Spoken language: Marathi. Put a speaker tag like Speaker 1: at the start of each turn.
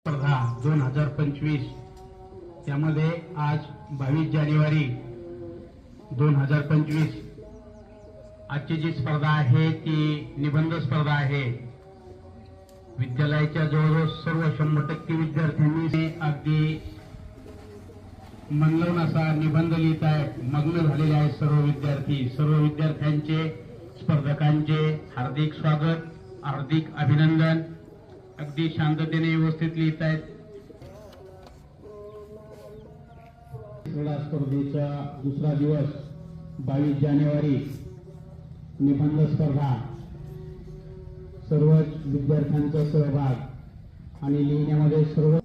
Speaker 1: स्पर्धा 2025 त्यामध्ये आज 22 जानेवारी 2025 आजची जी स्पर्धा आहे ती निबंध स्पर्धा आहे। विद्यालयाच्या जवळजवळ सर्व 100% विद्यार्थ्यांनी अगदी मनलवून असा निबंध लिहित आहेत, मग्न झालेले आहेत सर्व विद्यार्थी। सर्व विद्यार्थ्यांचे स्पर्धकांचे हार्दिक स्वागत, हार्दिक अभिनंदन। अगदी शांततेने व्यवस्थित लिहित आहेत। क्रीडा स्पर्धेचा दुसरा दिवस 22 जानेवारी निबंध स्पर्धा, सर्व विद्यार्थ्यांचा सहभाग आणि लिहिण्यामध्ये सर्व